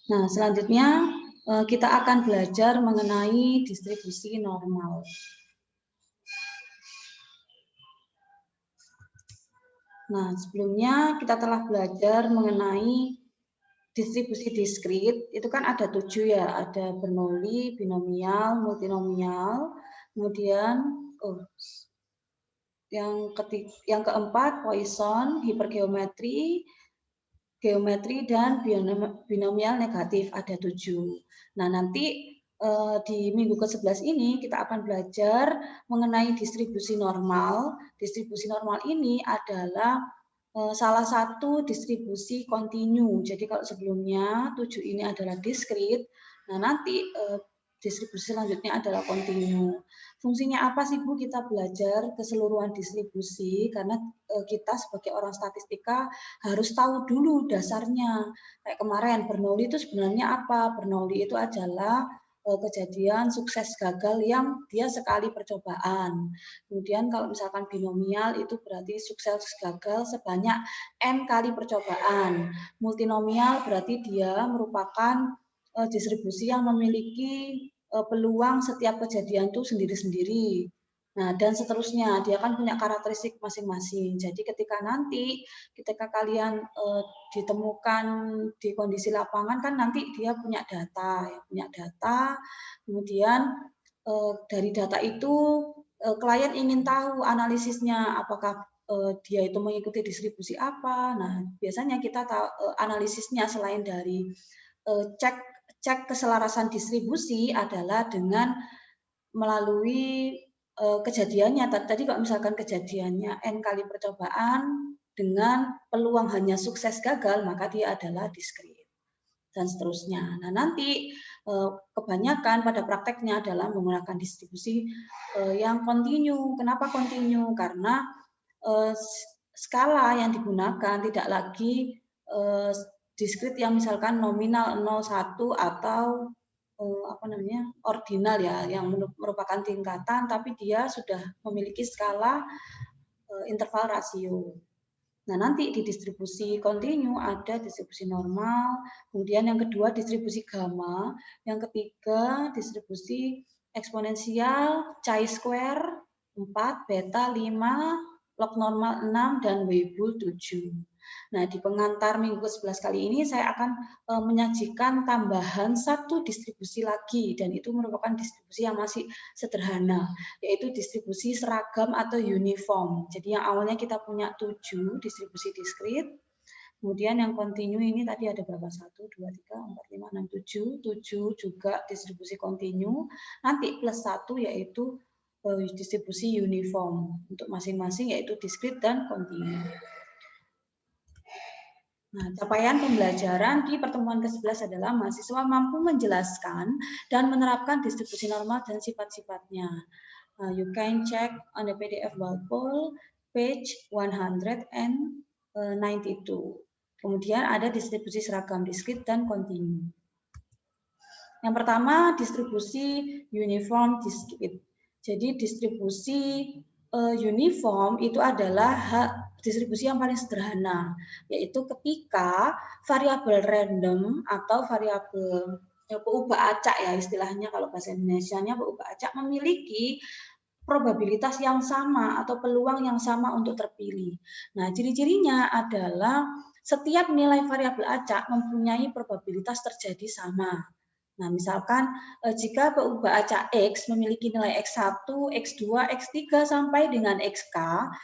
Nah, selanjutnya kita akan belajar mengenai distribusi normal. Nah, sebelumnya kita telah belajar mengenai distribusi diskrit. Itu kan ada 7 ya, ada Bernoulli, binomial, multinomial, kemudian yang keempat Poisson, hipergeometri, geometri, dan binomial negatif, ada 7. Nah, nanti di minggu ke-11 ini kita akan belajar mengenai distribusi normal. Distribusi normal ini adalah salah satu distribusi kontinu. Jadi kalau sebelumnya 7 ini adalah diskrit, nah nanti distribusi selanjutnya adalah kontinu. Fungsinya apa sih Bu kita belajar keseluruhan distribusi? Karena kita sebagai orang statistika harus tahu dulu dasarnya. Kayak kemarin Bernoulli itu sebenarnya apa? Bernoulli itu adalah kejadian sukses gagal yang dia sekali percobaan. Kemudian kalau misalkan binomial itu berarti sukses gagal sebanyak n kali percobaan. Multinomial berarti dia merupakan distribusi yang memiliki peluang setiap kejadian itu sendiri-sendiri. Nah, dan seterusnya, dia kan punya karakteristik masing-masing. Jadi ketika kalian ditemukan di kondisi lapangan kan nanti dia punya data, kemudian dari data itu klien ingin tahu analisisnya, apakah dia itu mengikuti distribusi apa. Nah, biasanya kita tahu analisisnya selain dari cek keselarasan distribusi adalah dengan melalui kejadiannya. Tadi kalau misalkan kejadiannya n kali percobaan dengan peluang hanya sukses gagal, maka dia adalah diskrit dan seterusnya. Nah, nanti kebanyakan pada prakteknya adalah menggunakan distribusi yang kontinu. Kenapa kontinu? Karena skala yang digunakan tidak lagi diskrit yang misalkan nominal 0,1 atau ordinal ya, yang merupakan tingkatan, tapi dia sudah memiliki skala interval rasio. Nah, nanti di distribusi kontinu ada distribusi normal, kemudian yang kedua distribusi gamma, yang ketiga distribusi eksponensial, chi-square 4, beta 5, log normal 6, dan Weibull 7. Nah, di pengantar minggu ke-11 kali ini saya akan menyajikan tambahan satu distribusi lagi, dan itu merupakan distribusi yang masih sederhana, yaitu distribusi seragam atau uniform. Jadi yang awalnya kita punya 7 distribusi diskrit, kemudian yang kontinu ini tadi ada berapa? 1, 2, 3, 4, 5, 6, 7. 7 juga distribusi kontinu, nanti plus 1 yaitu distribusi uniform untuk masing-masing yaitu diskrit dan kontinu. Nah, capaian pembelajaran di pertemuan ke-11 adalah mahasiswa mampu menjelaskan dan menerapkan distribusi normal dan sifat-sifatnya. You can check on the PDF Walpole page 192. Kemudian ada distribusi seragam diskrit dan kontinu. Yang pertama distribusi uniform diskrit. Jadi distribusi uniform itu adalah distribusi yang paling sederhana, yaitu ketika variabel random atau variabel peubah acak ya istilahnya kalau bahasa Indonesianya peubah acak memiliki probabilitas yang sama atau peluang yang sama untuk terpilih. Nah, ciri-cirinya adalah setiap nilai variabel acak mempunyai probabilitas terjadi sama. Nah, misalkan jika peubah acak X memiliki nilai X1, X2, X3 sampai dengan XK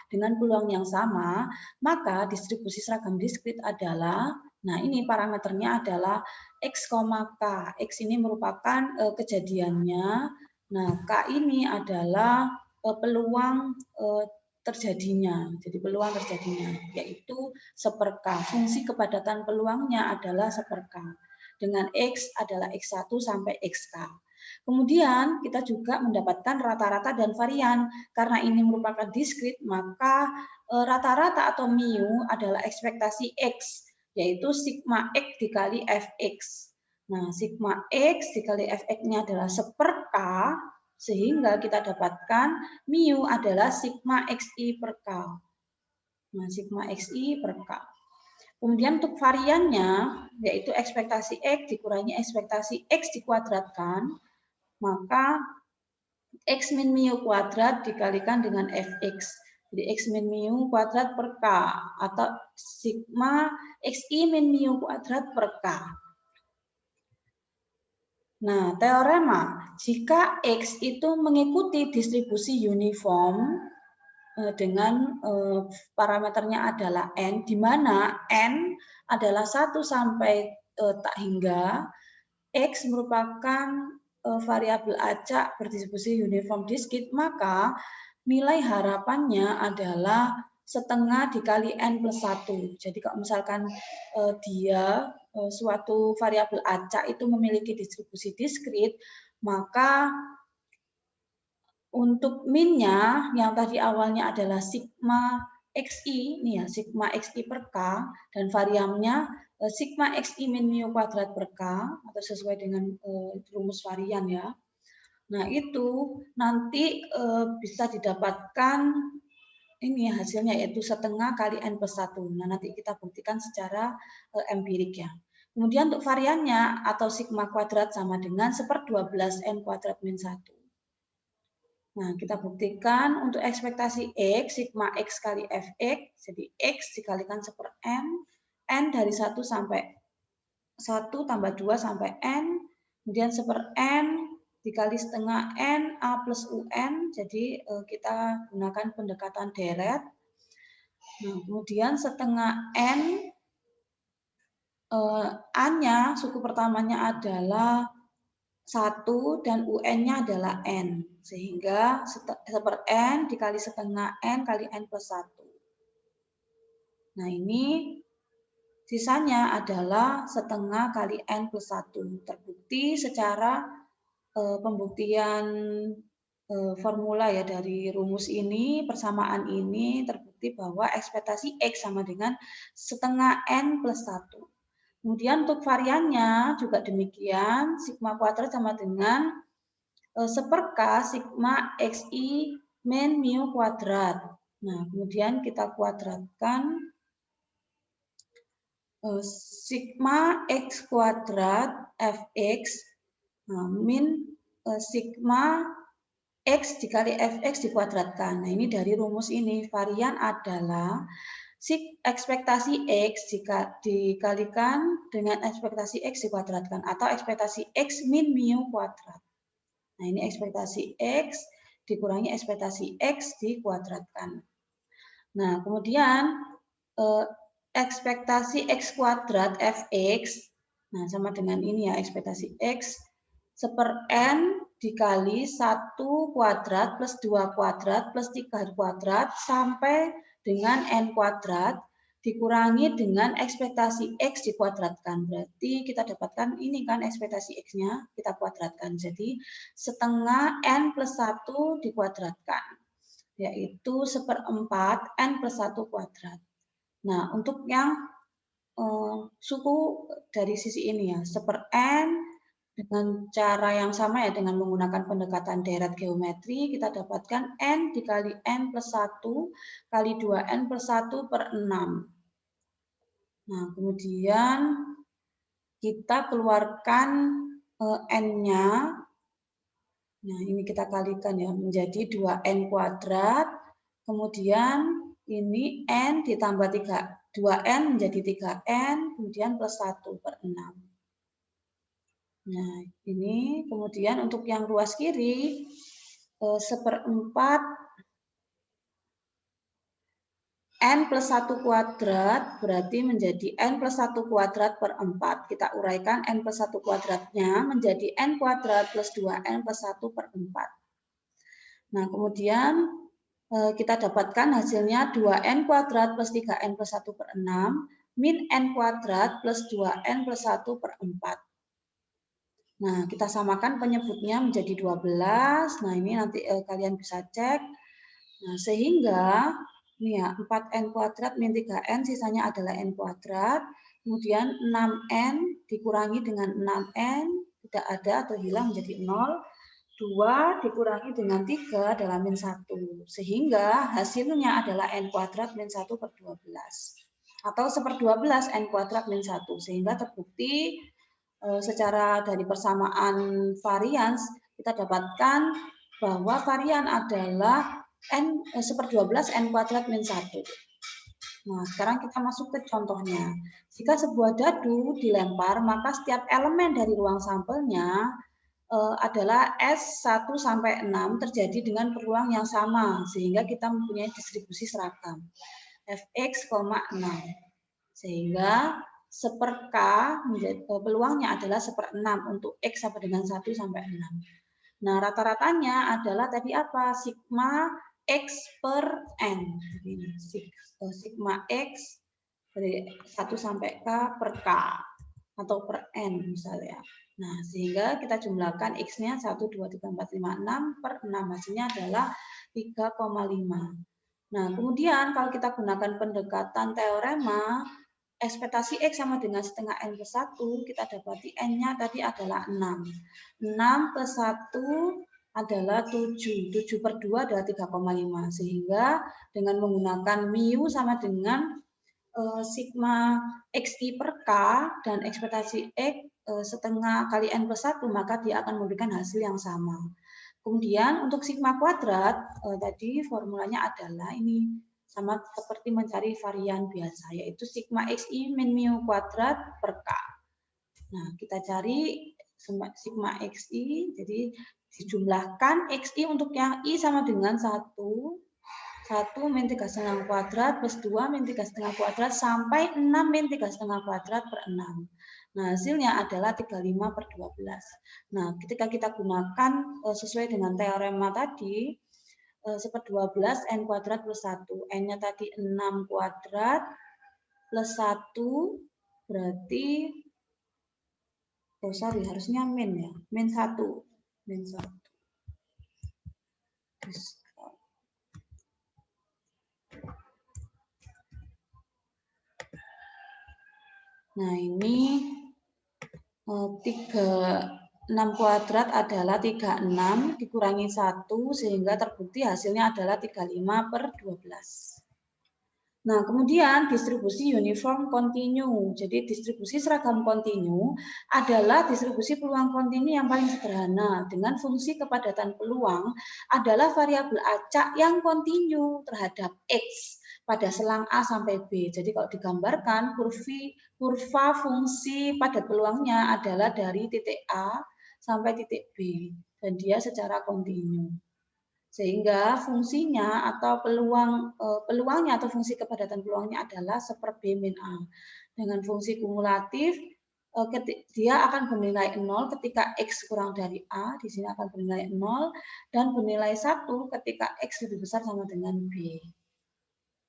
dengan peluang yang sama, maka distribusi seragam diskrit adalah, nah ini parameternya adalah X, K. X ini merupakan kejadiannya, nah K ini adalah peluang terjadinya, jadi peluang terjadinya, yaitu 1/K. Fungsi kepadatan peluangnya adalah 1/K. Dengan X adalah X1 sampai XK. Kemudian kita juga mendapatkan rata-rata dan varian. Karena ini merupakan diskrit, maka rata-rata atau mu adalah ekspektasi X, yaitu sigma X dikali Fx. Nah, sigma X dikali Fx-nya adalah 1/K, sehingga kita dapatkan mu adalah sigma Xi per K. Nah, sigma Xi per K. Kemudian untuk variannya, yaitu ekspektasi X dikurangi ekspektasi X dikuadratkan, maka X min mu kuadrat dikalikan dengan Fx. Jadi X min mu kuadrat per K, atau sigma Xi min mu kuadrat per K. Nah, teorema, jika X itu mengikuti distribusi uniform, dengan parameternya adalah N, di mana N adalah 1 sampai tak hingga, X merupakan variabel acak berdistribusi uniform diskrit, maka nilai harapannya adalah setengah dikali N plus 1. Jadi kalau misalkan dia suatu variabel acak itu memiliki distribusi diskrit, maka untuk minnya yang tadi awalnya adalah sigma xi, nih ya, sigma xi per k, dan variannya sigma xi min mu kuadrat per k, atau sesuai dengan rumus varian ya. Nah itu nanti bisa didapatkan ini hasilnya, yaitu setengah kali n plus 1. Nah nanti kita buktikan secara empirik ya. Kemudian untuk variannya atau sigma kuadrat sama dengan 1/12 n kuadrat min 1. Nah, kita buktikan untuk ekspektasi X, sigma X kali Fx, jadi X dikalikan 1/n, n dari 1 sampai 1 tambah 2 sampai n, kemudian 1/n dikali setengah n, a plus un, jadi kita gunakan pendekatan deret. Nah, kemudian setengah n, a-nya, suku pertamanya adalah 1 dan UN-nya adalah N. Sehingga 1/n dikali setengah N kali N plus 1. Nah ini sisanya adalah setengah kali N plus 1. Terbukti secara pembuktian formula ya dari rumus ini, persamaan ini terbukti bahwa ekspektasi X sama dengan setengah N plus 1. Kemudian untuk variannya juga demikian, sigma kuadrat sama dengan 1/k sigma xi min mu kuadrat. Nah, kemudian kita kuadratkan sigma x kuadrat fx min sigma x dikali fx dikuadratkan. Nah, ini dari rumus ini, varian adalah ekspektasi X jika dikalikan dengan ekspektasi X dikuadratkan, atau ekspektasi X min mu kuadrat. Nah, ini ekspektasi X dikurangi ekspektasi X dikuadratkan. Nah, kemudian ekspektasi X kuadrat Fx, nah sama dengan ini ya, ekspektasi X 1/n dikali 1 kuadrat plus 2 kuadrat plus 3 kuadrat sampai dengan n kuadrat dikurangi dengan ekspektasi X dikuadratkan. Berarti kita dapatkan ini kan ekspektasi X-nya, kita kuadratkan. Jadi setengah N plus 1 dikuadratkan, yaitu 1/4 N plus 1 kuadrat. Nah, untuk yang suku dari sisi ini ya, 1/n dengan cara yang sama ya, dengan menggunakan pendekatan deret geometri, kita dapatkan N dikali N plus 1 kali 2N plus 1/6. Nah, kemudian kita keluarkan N-nya. Nah, ini kita kalikan ya, menjadi 2N kuadrat. Kemudian ini N ditambah 2N menjadi 3N, kemudian plus 1/6. Nah, ini kemudian untuk yang ruas kiri 1/4 N plus 1 kuadrat berarti menjadi N plus 1 kuadrat per 4. Kita uraikan N plus 1 kuadratnya menjadi N kuadrat plus 2N plus 1/4. Nah, kemudian kita dapatkan hasilnya 2N kuadrat plus 3N plus 1/6 min N kuadrat plus 2N plus 1/4. Nah, kita samakan penyebutnya menjadi 12. Nah, ini nanti kalian bisa cek. Nah, sehingga ini ya, 4N kuadrat min 3N sisanya adalah N kuadrat. Kemudian 6N dikurangi dengan 6N, tidak ada atau hilang menjadi 0. 2 dikurangi dengan 3 adalah min 1. Sehingga hasilnya adalah N kuadrat min 1/12. atau 1/12 n kuadrat min 1. Sehingga terbukti secara dari persamaan varians kita dapatkan bahwa varian adalah 1/12 n kuadrat min 1. Nah, sekarang kita masuk ke contohnya. Jika sebuah dadu dilempar, maka setiap elemen dari ruang sampelnya adalah S1 sampai 6 terjadi dengan peluang yang sama, sehingga kita mempunyai distribusi seragam. Fx, 6. Sehingga 1/k peluangnya adalah 1/6 untuk X sama dengan 1 sampai 6. Nah, rata-ratanya adalah tadi apa? Sigma X per N. Ini, sigma X dari 1 sampai K per K atau per N misalnya. Nah, sehingga kita jumlahkan X-nya 1, 2, 3, 4, 5, 6 per 6. Hasilnya adalah 3,5. Nah, kemudian kalau kita gunakan pendekatan teorema, ekspektasi X sama dengan setengah N plus 1, kita dapati N-nya tadi adalah 6. 6 plus 1 adalah 7. 7/2 adalah 3,5. Sehingga dengan menggunakan mu sama dengan sigma XI per K dan ekspektasi X setengah kali N plus 1, maka dia akan memberikan hasil yang sama. Kemudian untuk sigma kuadrat, tadi formulanya adalah ini, sama seperti mencari varian biasa, yaitu sigma XI min mu kuadrat per K. Nah, kita cari sigma XI, jadi dijumlahkan XI untuk yang I sama dengan 1 min 3,5 kuadrat plus 2 min 3,5 kuadrat sampai 6 min 3,5 kuadrat per 6. Nah, hasilnya adalah 35/12. Nah, ketika kita gunakan sesuai dengan teorema tadi, 1/12 N kuadrat plus 1. N-nya tadi 6 kuadrat plus 1 berarti, harusnya min ya, min 1. Min 1. Nah, ini 6 kuadrat adalah 36 dikurangi 1 sehingga terbukti hasilnya adalah 35/12. Nah, kemudian distribusi uniform kontinu. Jadi distribusi seragam kontinu adalah distribusi peluang kontinu yang paling sederhana dengan fungsi kepadatan peluang adalah variabel acak yang kontinu terhadap X pada selang A sampai B. Jadi kalau digambarkan kurva fungsi padat peluangnya adalah dari titik A sampai titik B dan dia secara kontinu. Sehingga fungsinya atau peluangnya atau fungsi kepadatan peluangnya adalah 1/B min A. Dengan fungsi kumulatif dia akan bernilai 0 ketika X kurang dari A, di sini akan bernilai 0, dan bernilai 1 ketika X lebih besar sama dengan B.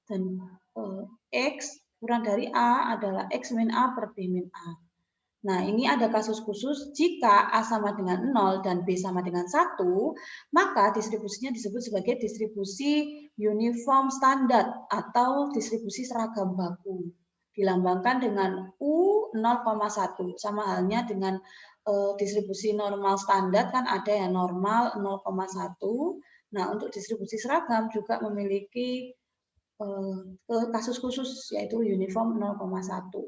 Dan X kurang dari A adalah X min A per B min A. Nah, ini ada kasus khusus jika A sama dengan 0 dan B sama dengan 1, maka distribusinya disebut sebagai distribusi uniform standar atau distribusi seragam baku. Dilambangkan dengan U 0,1. Sama halnya dengan distribusi normal standar kan ada yang normal 0,1. Nah, untuk distribusi seragam juga memiliki kasus khusus yaitu uniform 0,1.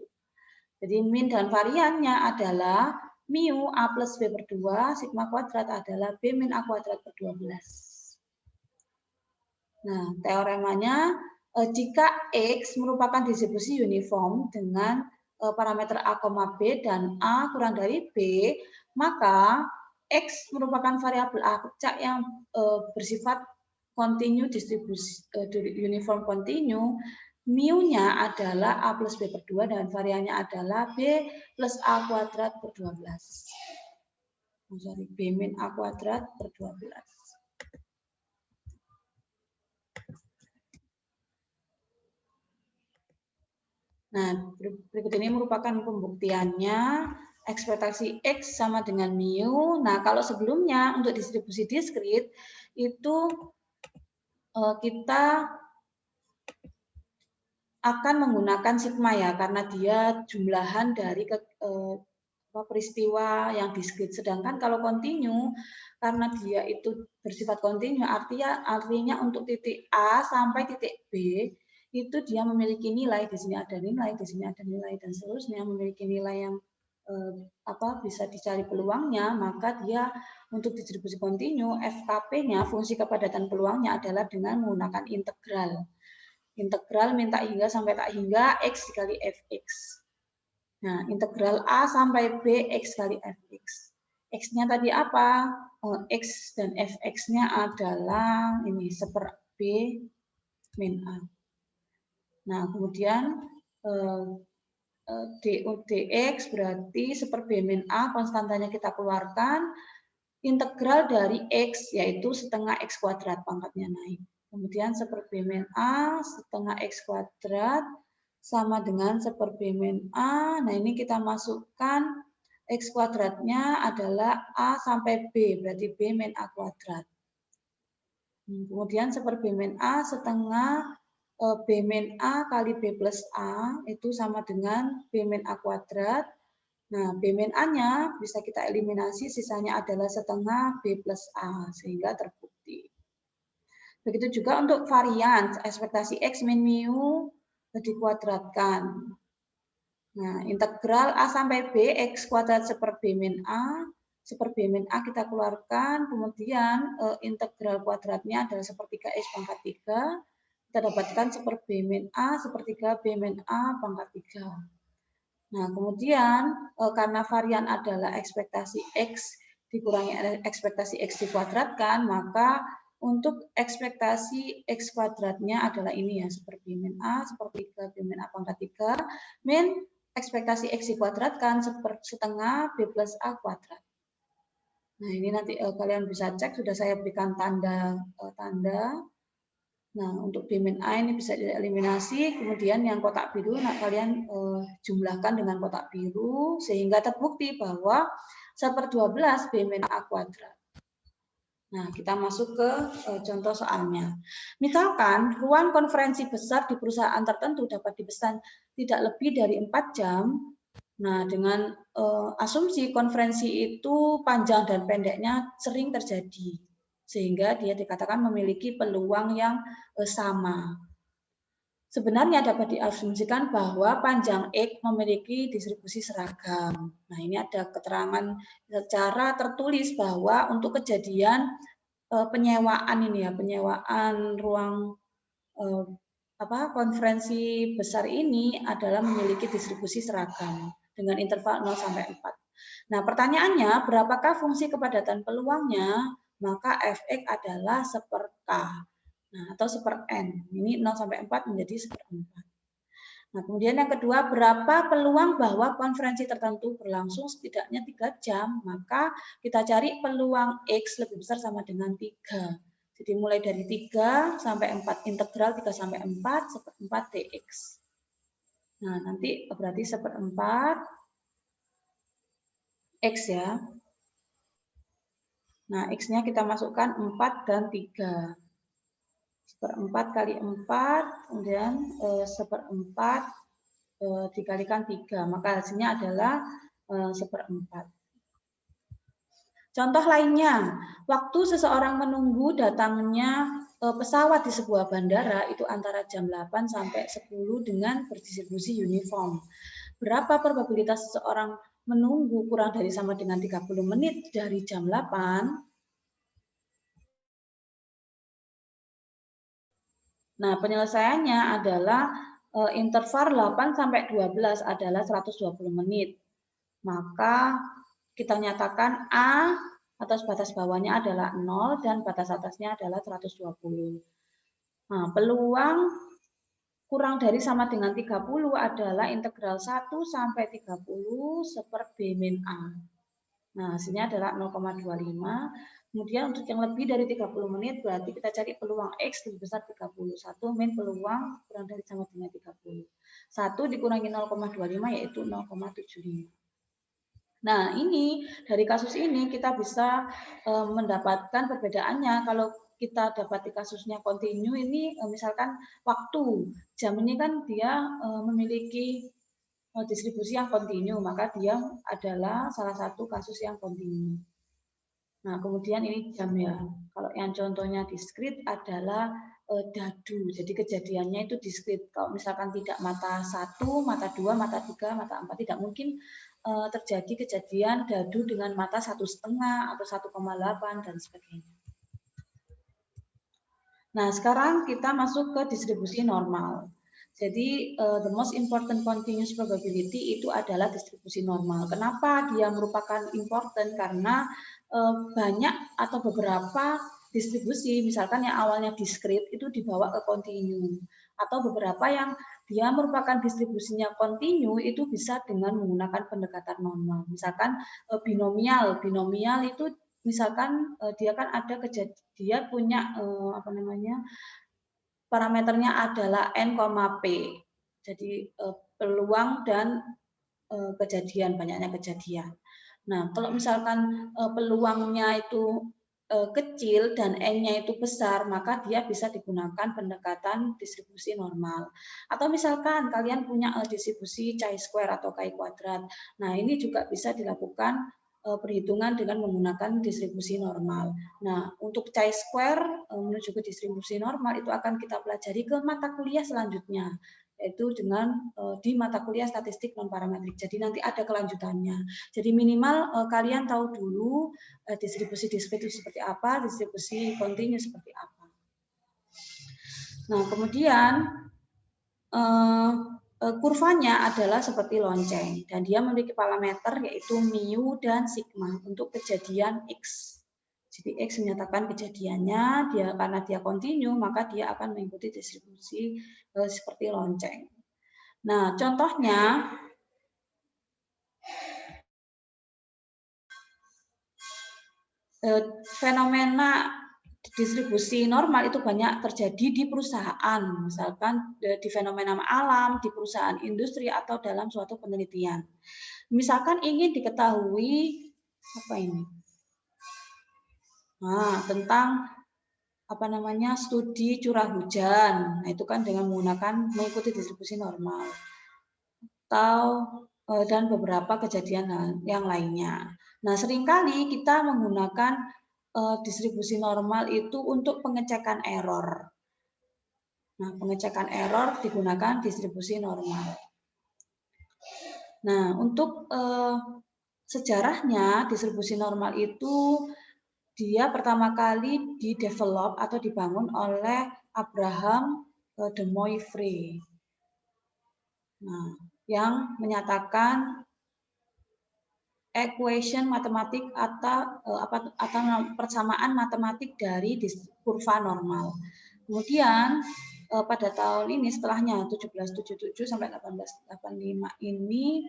Jadi min dan variannya adalah mu A plus B per 2, sigma kuadrat adalah B min A kuadrat per 12. Nah, teoremanya, jika X merupakan distribusi uniform dengan parameter A, B dan A kurang dari B, maka X merupakan variabel acak yang bersifat kontinu distribusi uniform kontinu. Mu-nya adalah A plus B per 2 dan variannya adalah B plus A kuadrat per 12. B min A kuadrat per 12. Nah, berikut ini merupakan pembuktiannya. Ekspektasi X sama dengan mu. Nah, kalau sebelumnya untuk distribusi diskrit, itu kita akan menggunakan sigma ya, karena dia jumlahan dari peristiwa yang diskrit. Sedangkan kalau kontinu, karena dia itu bersifat kontinu, artinya untuk titik A sampai titik B itu dia memiliki nilai, di sini ada nilai, di sini ada nilai, dan seterusnya memiliki nilai yang bisa dicari peluangnya, maka dia untuk distribusi kontinu, FKP-nya, fungsi kepadatan peluangnya adalah dengan menggunakan integral. Integral min tak hingga sampai tak hingga X dikali Fx. Nah, integral A sampai B X kali Fx. X-nya tadi apa? X dan Fx-nya adalah ini seper B min A. Nah, kemudian dx berarti seper B min A, konstantanya kita keluarkan, integral dari X, yaitu setengah X kuadrat, pangkatnya naik. Kemudian seper B min A, setengah X kuadrat, sama dengan seper B min A. Nah, ini kita masukkan X kuadratnya adalah A sampai B, berarti B min A kuadrat. Kemudian seper B min A setengah B min A kali B plus A itu sama dengan B min A kuadrat. Nah, B min A-nya bisa kita eliminasi, sisanya adalah setengah B plus A, sehingga terbukti. Begitu juga untuk varian, ekspektasi X min mu dikuadratkan. Nah, integral A sampai B, X kuadrat seper B min A, seper B min A kita keluarkan, kemudian integral kuadratnya adalah sepertiga X pangkat 3, kita dapatkan seper B min A, sepertiga B min A pangkat 3. Nah, kemudian karena varian adalah ekspektasi X dikurangi ekspektasi X dikuadratkan, maka untuk ekspektasi X kuadratnya adalah ini ya, seper B min A, sepertiga B min A pangkat 3, min ekspektasi X dikuadratkan, setengah B plus A kuadrat. Nah, ini nanti kalian bisa cek, sudah saya berikan tanda. Nah, untuk B min A ini bisa dieliminasi, kemudian yang kotak biru kalian jumlahkan dengan kotak biru, sehingga terbukti bahwa 1/12 B min A kuadrat. Nah, kita masuk ke contoh soalnya. Misalkan, ruang konferensi besar di perusahaan tertentu dapat dipesan tidak lebih dari 4 jam. Nah, dengan asumsi konferensi itu panjang dan pendeknya sering terjadi, sehingga dia dikatakan memiliki peluang yang sama. Sebenarnya dapat diasumsikan bahwa panjang X memiliki distribusi seragam. Nah, ini ada keterangan secara tertulis bahwa untuk kejadian penyewaan ini ya, penyewaan ruang konferensi besar ini adalah memiliki distribusi seragam dengan interval 0 sampai 4. Nah, pertanyaannya, berapakah fungsi kepadatan peluangnya? Maka Fx adalah seper K. Nah, atau seper N. Ini 0 sampai 4 menjadi seper 4. Nah, kemudian yang kedua, berapa peluang bahwa konferensi tertentu berlangsung setidaknya 3 jam? Maka kita cari peluang X lebih besar sama dengan 3. Jadi mulai dari 3 sampai 4, integral 3 sampai 4, seperempat dx. Nah, nanti berarti seperempat X ya. Nah, X-nya kita masukkan 4 dan 3. Seperempat kali 4, kemudian seperempat dikalikan 3. Maka hasilnya adalah seperempat. Contoh lainnya, waktu seseorang menunggu datangnya pesawat di sebuah bandara itu antara jam 8 sampai 10 dengan berdistribusi uniform. Berapa probabilitas seseorang menunggu kurang dari sama dengan 30 menit dari jam 8? Nah, penyelesaiannya adalah interval 8 sampai 12 adalah 120 menit. Maka kita nyatakan A atas batas bawahnya adalah 0 dan batas atasnya adalah 120. Nah, peluang kurang dari sama dengan 30 adalah integral 1 sampai 30 seper B min A. Nah, hasilnya adalah 0,25. Kemudian untuk yang lebih dari 30 menit berarti kita cari peluang X lebih besar 30. 1 min peluang kurang dari sama dengan 30. 1 dikurangi 0,25 yaitu 0,75. Nah, ini dari kasus ini kita bisa mendapatkan perbedaannya. Kalau kita dapat di kasusnya kontinu ini misalkan waktu jam ini kan dia memiliki distribusi yang kontinu, maka dia adalah salah satu kasus yang kontinu. Nah, kemudian ini jam ya. Kalau yang contohnya diskrit adalah dadu. Jadi kejadiannya itu diskrit. Kalau misalkan tidak mata 1, mata 2, mata 3, mata 4, tidak mungkin terjadi kejadian dadu dengan mata 1,5 atau 1,8 dan sebagainya. Nah, sekarang kita masuk ke distribusi normal. Jadi, the most important continuous probability itu adalah distribusi normal. Kenapa dia merupakan important? Karena banyak atau beberapa distribusi, misalkan yang awalnya diskrit itu dibawa ke kontinu. Atau beberapa yang dia merupakan distribusinya kontinu itu bisa dengan menggunakan pendekatan normal. Misalkan binomial. Binomial itu misalkan dia kan ada dia punya apa namanya, parameternya adalah n, p. Jadi peluang dan kejadian, banyaknya kejadian. Nah, kalau misalkan peluangnya itu kecil dan n-nya itu besar, maka dia bisa digunakan pendekatan distribusi normal. Atau misalkan kalian punya distribusi chi-square atau chi-kuadrat. Nah, ini juga bisa dilakukan perhitungan dengan menggunakan distribusi normal. Nah, untuk chi-square menuju ke distribusi normal itu akan kita pelajari ke mata kuliah selanjutnya, yaitu dengan di mata kuliah statistik non parametrik. Jadi nanti ada kelanjutannya. Jadi minimal kalian tahu dulu distribusi diskrit itu seperti apa, distribusi kontinu seperti apa. Nah, kemudian kurvanya adalah seperti lonceng dan dia memiliki parameter yaitu mu dan sigma untuk kejadian X. Jadi X menyatakan kejadiannya, karena dia kontinu maka dia akan mengikuti distribusi seperti lonceng. Nah, contohnya fenomena distribusi normal itu banyak terjadi di perusahaan, misalkan di fenomena alam, di perusahaan industri atau dalam suatu penelitian. Misalkan ingin diketahui apa ini? Nah, tentang apa namanya, studi curah hujan. Nah, itu kan dengan mengikuti distribusi normal. Atau dan beberapa kejadian yang lainnya. Nah, seringkali kita menggunakan distribusi normal itu untuk pengecekan error. Nah, pengecekan error digunakan distribusi normal. Nah, untuk sejarahnya distribusi normal itu dia pertama kali didevelop atau dibangun oleh Abraham de Moivre. Nah, yang menyatakan equation matematik atau persamaan matematik dari kurva normal. Kemudian pada tahun ini setelahnya 1777 sampai 1885 ini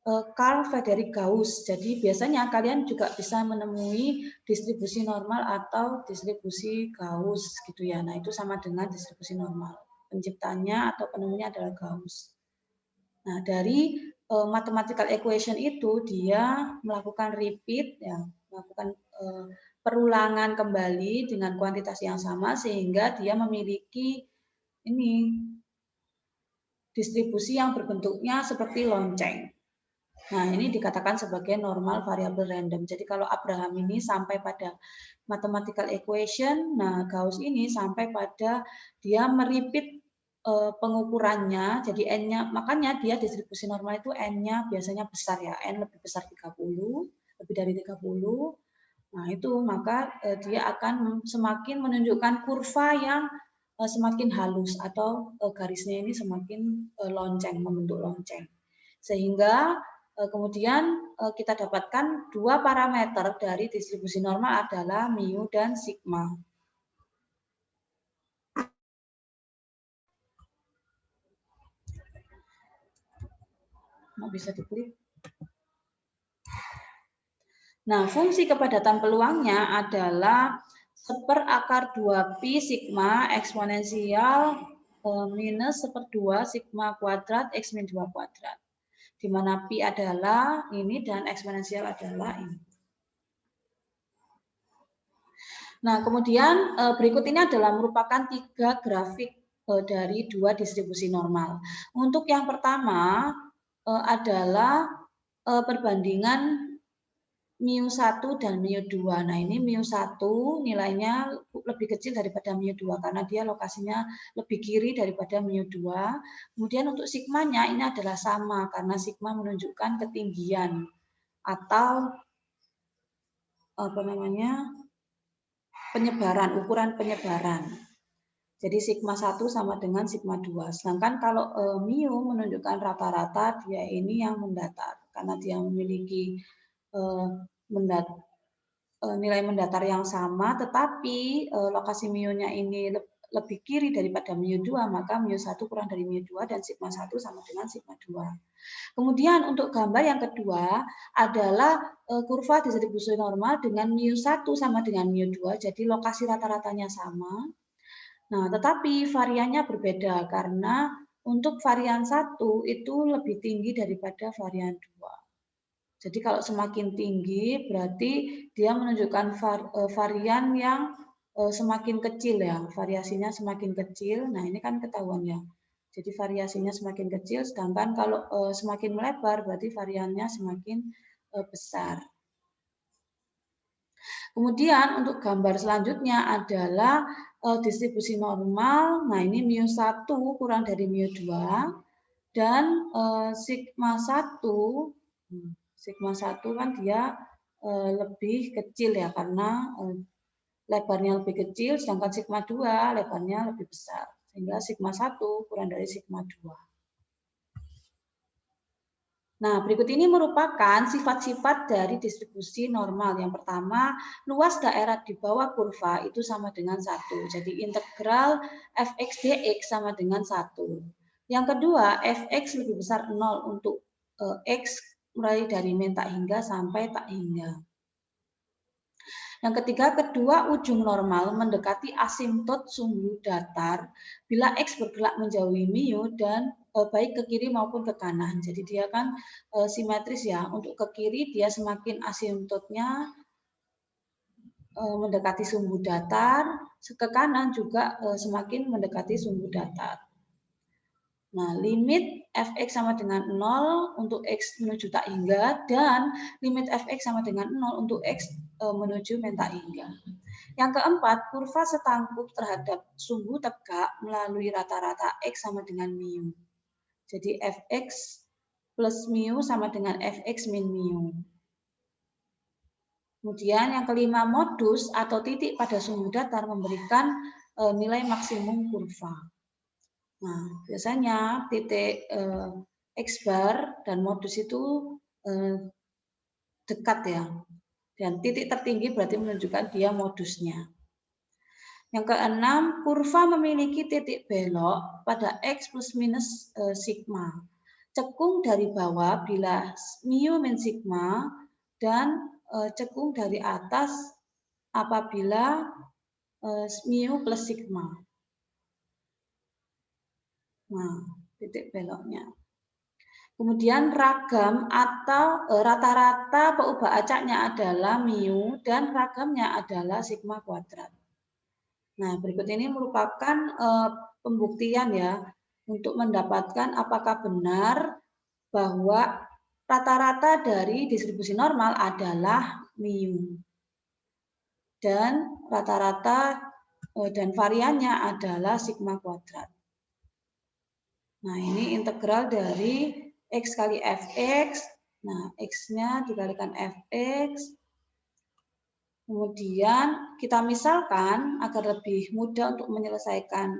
Carl Friedrich Gauss. Jadi biasanya kalian juga bisa menemui distribusi normal atau distribusi Gauss gitu ya. Nah, itu sama dengan distribusi normal. Penciptanya atau penemunya adalah Gauss. Nah, dari mathematical equation itu dia melakukan repeat ya, melakukan perulangan kembali dengan kuantitas yang sama sehingga dia memiliki ini distribusi yang berbentuknya seperti lonceng. Nah, ini dikatakan sebagai normal variabel random. Jadi kalau Abraham ini sampai pada mathematical equation, nah Gauss ini sampai pada dia meripit pengukurannya, jadi N-nya, makanya dia distribusi normal itu N-nya biasanya besar ya, N lebih besar 30, lebih dari 30. Nah, itu maka dia akan semakin menunjukkan kurva yang semakin halus atau garisnya ini semakin lonceng, membentuk lonceng. Sehingga kemudian kita dapatkan dua parameter dari distribusi normal adalah mu dan sigma. Bisa diklik. Nah, fungsi kepadatan peluangnya adalah seperakar 2pi sigma eksponensial minus 1/2 sigma kuadrat x min 2 kuadrat. Di mana pi adalah ini dan eksponensial adalah ini. Nah, kemudian berikut ini adalah merupakan 3 grafik dari 2 distribusi normal. Untuk yang pertama adalah perbandingan mu1 dan mu2. Nah, ini mu1 nilainya lebih kecil daripada mu2 karena dia lokasinya lebih kiri daripada mu2. Kemudian untuk sigmanya ini adalah sama karena sigma menunjukkan ketinggian atau apa namanya? Penyebaran, ukuran penyebaran. Jadi sigma 1 sama dengan sigma 2. Sedangkan kalau mu menunjukkan rata-rata, dia ini yang mendatar karena dia memiliki nilai mendatar yang sama, tetapi lokasi mu-nya ini lebih kiri daripada mu2, maka mu1 kurang dari mu2 dan sigma 1 sama dengan sigma 2. Kemudian untuk gambar yang kedua adalah kurva distribusi normal dengan mu1 sama dengan mu2, jadi lokasi rata-ratanya sama. Nah, tetapi variannya berbeda karena untuk varian 1 itu lebih tinggi daripada varian 2. Jadi kalau semakin tinggi berarti dia menunjukkan varian yang semakin kecil ya, variasinya semakin kecil. Nah, ini kan ketahuan ya. Jadi variasinya semakin kecil, sedangkan kalau semakin melebar berarti variannya semakin besar. Kemudian untuk gambar selanjutnya adalah distribusi normal. Nah, ini mu1 kurang dari mu2 dan sigma 1 sigma 1 kan dia lebih kecil ya karena lebarnya lebih kecil, sedangkan sigma 2 lebarnya lebih besar. Sehingga sigma 1 kurang dari sigma 2. Nah, berikut ini merupakan sifat-sifat dari distribusi normal. Yang pertama, luas daerah di bawah kurva itu sama dengan 1. Jadi integral fx dx sama dengan 1. Yang kedua, fx lebih besar 0 untuk x mulai dari min tak hingga sampai tak hingga. Yang ketiga, kedua ujung normal mendekati asimtot sumbu datar bila x bergerak menjauhi mu dan baik ke kiri maupun ke kanan. Jadi dia kan simetris ya. Untuk ke kiri dia semakin asimtotnya mendekati sumbu datar, ke kanan juga semakin mendekati sumbu datar. Nah, limit fx sama dengan 0 untuk x menuju tak hingga dan limit fx sama dengan 0 untuk x menuju min tak hingga. Yang keempat, kurva setangkup terhadap sumbu tegak melalui rata-rata x sama dengan mu. Jadi fx plus mu sama dengan fx min mu. Kemudian yang kelima, modus atau titik pada sumbu datar memberikan nilai maksimum kurva. Nah, biasanya titik X bar dan modus itu dekat ya. Dan titik tertinggi berarti menunjukkan dia modusnya. Yang keenam, kurva memiliki titik belok pada X plus minus sigma. Cekung dari bawah bila mu min sigma dan cekung dari atas apabila mu plus sigma. Nah, titik beloknya. Kemudian ragam atau rata-rata peubah acaknya adalah mu dan ragamnya adalah sigma kuadrat. Nah, berikut ini merupakan pembuktian ya untuk mendapatkan apakah benar bahwa rata-rata dari distribusi normal adalah mu. Dan rata-rata dan variannya adalah sigma kuadrat. Nah, ini integral dari x kali fx. Nah, x-nya dikalikan fx. Kemudian kita misalkan agar lebih mudah untuk menyelesaikan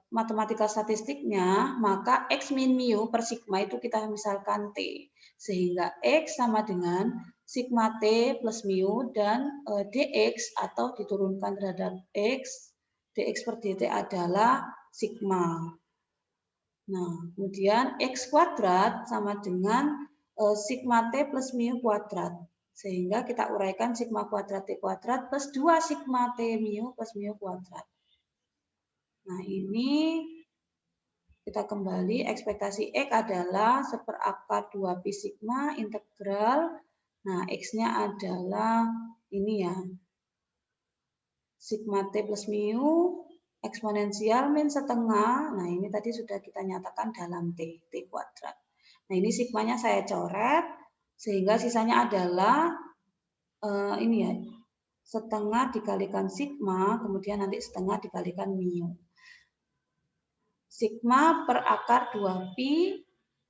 matematika statistiknya, maka x min mu per sigma itu kita misalkan t. Sehingga x sama dengan sigma t plus mu dan dx atau diturunkan terhadap x, dx per dt adalah sigma. Nah, kemudian x kuadrat sama dengan sigma t plus mu kuadrat. Sehingga kita uraikan sigma kuadrat t kuadrat plus 2 sigma t mu plus mu kuadrat. Nah, ini kita kembali, ekspektasi X adalah seperakar 2 pi sigma integral. Nah, X-nya adalah ini ya, sigma t plus mu eksponensial min setengah. Nah, ini tadi sudah kita nyatakan dalam t kuadrat. Nah, ini sigmanya saya coret. Sehingga sisanya adalah ini ya, setengah dikalikan sigma, kemudian nanti setengah dikalikan mu. Sigma per akar 2pi,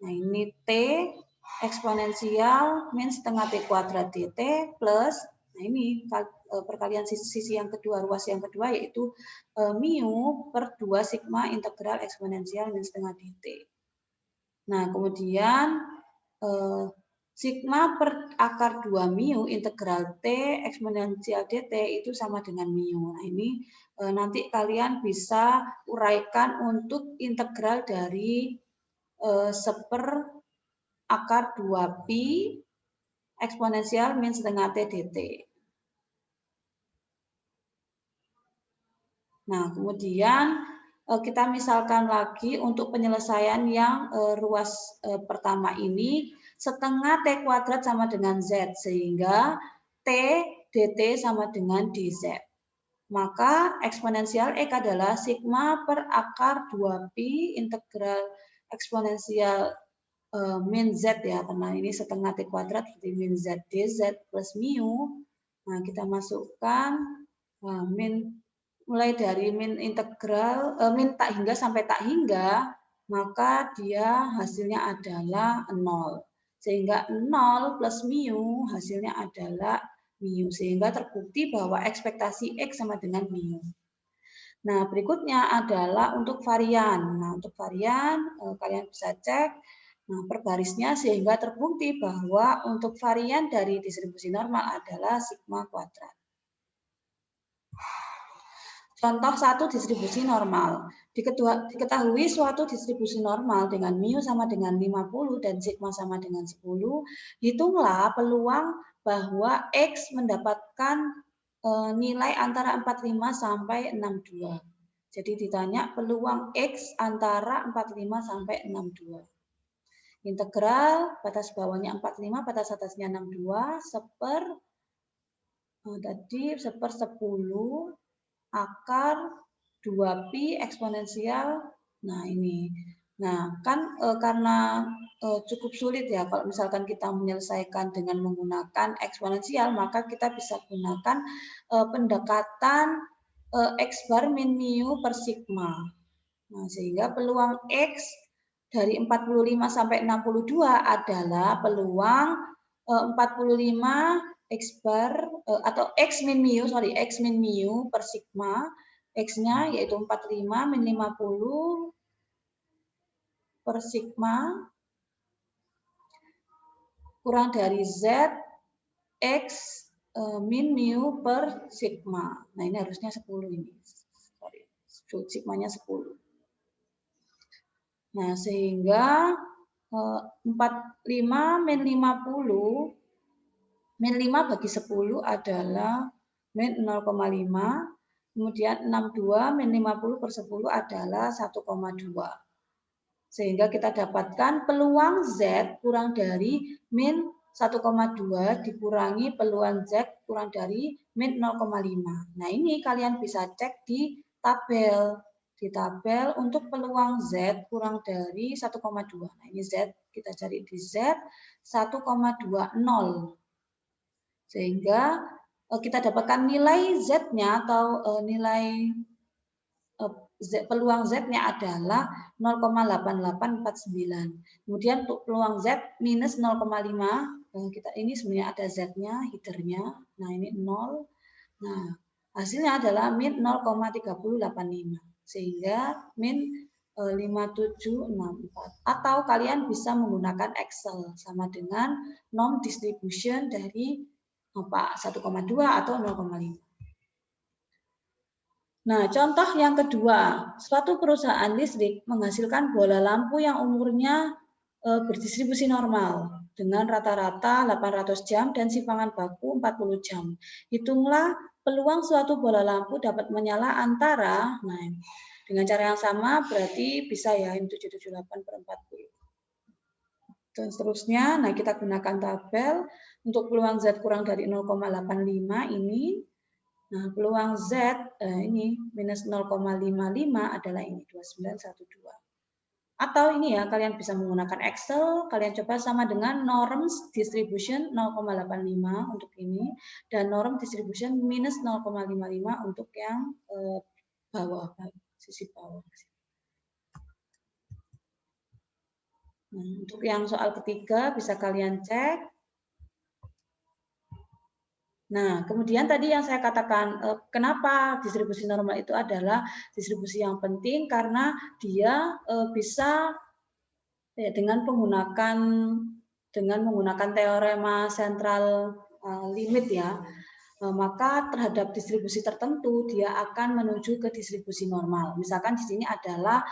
nah ini T eksponensial min setengah T kuadrat dt plus, nah ini perkalian sisi yang kedua, ruas yang kedua yaitu mu per 2 sigma integral eksponensial min setengah dt. Nah kemudian sigma per akar 2 mu integral T eksponensial dt itu sama dengan mu. Nah ini nanti kalian bisa uraikan untuk integral dari seper akar 2pi eksponensial min setengah T dt. Nah kemudian kita misalkan lagi untuk penyelesaian yang ruas pertama ini, setengah T kuadrat sama dengan Z, sehingga T dt sama dengan dz. Maka eksponensial X adalah sigma per akar 2pi integral eksponensial min Z ya, karena ini setengah T kuadrat berarti min Z dz plus mu. Nah kita masukkan min mulai dari min integral min tak hingga sampai tak hingga, maka dia hasilnya adalah 0. Sehingga 0 plus mu hasilnya adalah mu. Sehingga terbukti bahwa ekspektasi X sama dengan mu. Nah, berikutnya adalah untuk varian. Nah, untuk varian kalian bisa cek per barisnya sehingga terbukti bahwa untuk varian dari distribusi normal adalah sigma kuadrat. Contoh 1 distribusi normal. Diketahui suatu distribusi normal dengan mu sama dengan 50 dan sigma sama dengan 10. Hitunglah peluang bahwa X mendapatkan nilai antara 45 sampai 62. Jadi ditanya peluang X antara 45 sampai 62. Integral batas bawahnya 45, batas atasnya 62, seper 10 akar 2pi eksponensial. Nah ini. Nah kan karena cukup sulit ya kalau misalkan kita menyelesaikan dengan menggunakan eksponensial, maka kita bisa gunakan pendekatan X bar min mu per sigma. Nah sehingga peluang X dari 45 sampai 62 adalah peluang 45 X bar atau X min mu per sigma, X-nya yaitu 45 min 50 per sigma kurang dari Z X min mu per sigma. Nah ini harusnya 10 ini. Sigmanya 10. Nah sehingga 45 min 50 min 5 bagi 10 adalah min 0,5. Kemudian 62 min 50 per 10 adalah 1,2. Sehingga kita dapatkan peluang Z kurang dari min 1,2 dikurangi peluang Z kurang dari min 0,5. Nah ini kalian bisa cek di tabel. Di tabel untuk peluang Z kurang dari 1,2. Nah ini Z, kita cari di Z 1,20. Sehingga kita dapatkan nilai Z-nya atau nilai peluang Z-nya adalah 0,8849. Kemudian untuk peluang Z minus 0,5, kita ini sebenarnya ada Z-nya, header-nya. Nah ini 0. Nah hasilnya adalah min 0,3085. Sehingga min 5764. Atau kalian bisa menggunakan Excel sama dengan norm distribution dari 1,2 atau 0,5. Nah, contoh yang kedua, suatu perusahaan listrik menghasilkan bola lampu yang umurnya berdistribusi normal dengan rata-rata 800 jam dan simpangan baku 40 jam. Hitunglah peluang suatu bola lampu dapat menyala antara, nah dengan cara yang sama berarti bisa ya 778 per 40. Dan seterusnya, nah kita gunakan tabel untuk peluang Z kurang dari 0,85 ini. Nah, peluang Z ini minus 0,55 adalah ini 2912. Atau ini ya, kalian bisa menggunakan Excel, kalian coba sama dengan norms distribution 0,85 untuk ini, dan norm distribution minus 0,55 untuk yang bawah, sisi bawah. Nah, untuk yang soal ketiga bisa kalian cek. Nah, kemudian tadi yang saya katakan, kenapa distribusi normal itu adalah distribusi yang penting karena dia bisa dengan menggunakan teorema sentral limit ya, maka terhadap distribusi tertentu dia akan menuju ke distribusi normal. Misalkan di sini adalah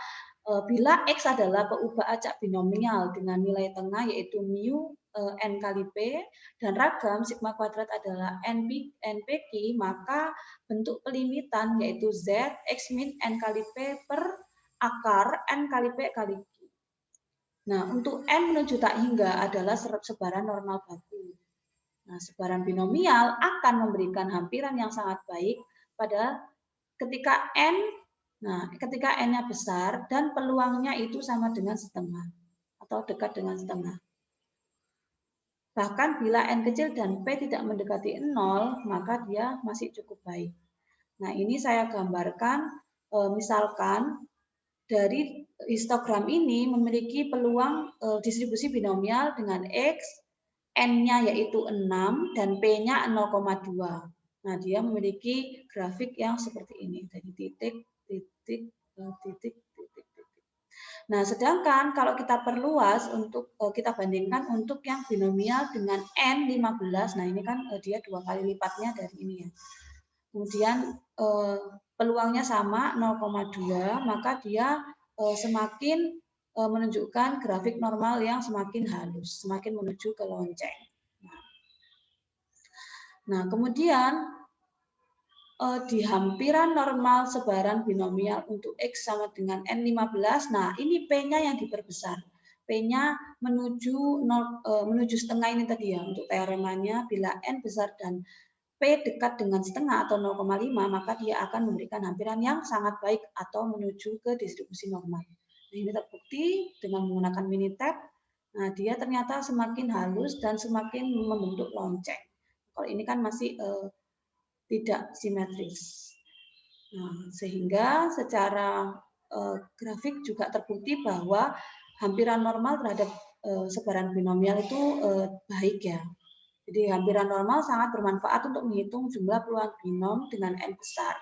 bila X adalah peubah acak binomial dengan nilai tengah yaitu mu N kali P dan ragam sigma kuadrat adalah NPQ, maka bentuk pelimitan yaitu Z X min N kali P per akar N kali P kali Q. Nah, untuk N menuju tak hingga adalah sebaran normal baku. Nah, sebaran binomial akan memberikan hampiran yang sangat baik pada ketika ketika N-nya besar dan peluangnya itu sama dengan setengah atau dekat dengan setengah. Bahkan bila N kecil dan P tidak mendekati 0, maka dia masih cukup baik. Nah, ini saya gambarkan, misalkan dari histogram ini memiliki peluang distribusi binomial dengan X, N-nya yaitu 6, dan P-nya 0,2. Nah, dia memiliki grafik yang seperti ini. Jadi titik, titik, titik, titik, titik. Nah, sedangkan kalau kita perluas untuk kita bandingkan untuk yang binomial dengan N15, nah ini kan dia 2 kali lipatnya dari ini ya. Kemudian peluangnya sama 0,2, maka dia semakin menunjukkan grafik normal yang semakin halus, semakin menuju ke lonceng. Nah, kemudian di hampiran normal sebaran binomial untuk X sama dengan N15. Nah, ini P-nya yang diperbesar. P-nya menuju setengah ini tadi ya, untuk teoremanya bila N besar dan P dekat dengan setengah atau 0,5, maka dia akan memberikan hampiran yang sangat baik atau menuju ke distribusi normal. Nah, ini terbukti dengan menggunakan Minitab. Nah, dia ternyata semakin halus dan semakin membentuk lonceng. Kalau ini kan masih tidak simetris. Nah, sehingga secara grafik juga terbukti bahwa hampiran normal terhadap sebaran binomial itu baik ya. Jadi hampiran normal sangat bermanfaat untuk menghitung jumlah peluang binom dengan N besar.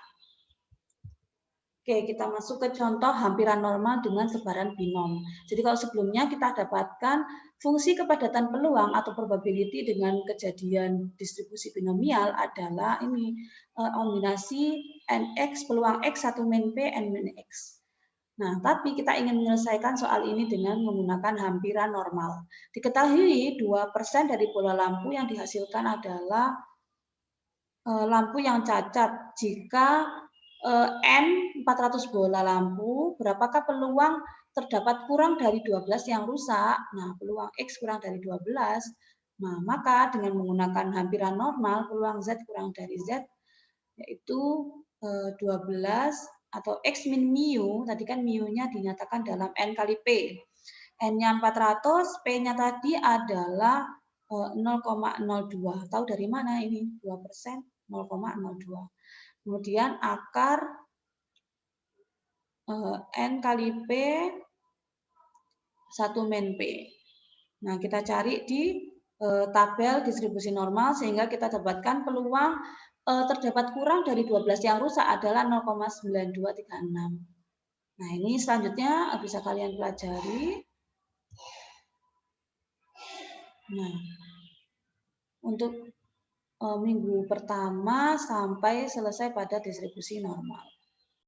Oke, kita masuk ke contoh hampiran normal dengan sebaran binom. Jadi kalau sebelumnya kita dapatkan fungsi kepadatan peluang atau probability dengan kejadian distribusi binomial adalah ini kombinasi NX peluang X 1 min P N min X. Nah, tapi kita ingin menyelesaikan soal ini dengan menggunakan hampiran normal. Diketahui 2% dari bola lampu yang dihasilkan adalah lampu yang cacat. Jika N 400 bola lampu, berapakah peluang terdapat kurang dari 12 yang rusak? Nah, peluang X kurang dari 12. Nah, maka dengan menggunakan hampiran normal, peluang Z kurang dari Z, yaitu 12 atau X min mu, tadi kan mu-nya dinyatakan dalam N kali P. N-nya 400, P-nya tadi adalah 0,02. Tahu dari mana ini? 2%, 0,02. Kemudian akar N kali P 1 min P. Nah, kita cari di tabel distribusi normal sehingga kita dapatkan peluang terdapat kurang dari 12 yang rusak adalah 0,9236. Nah, ini selanjutnya bisa kalian pelajari. Nah, untuk minggu pertama sampai selesai pada distribusi normal.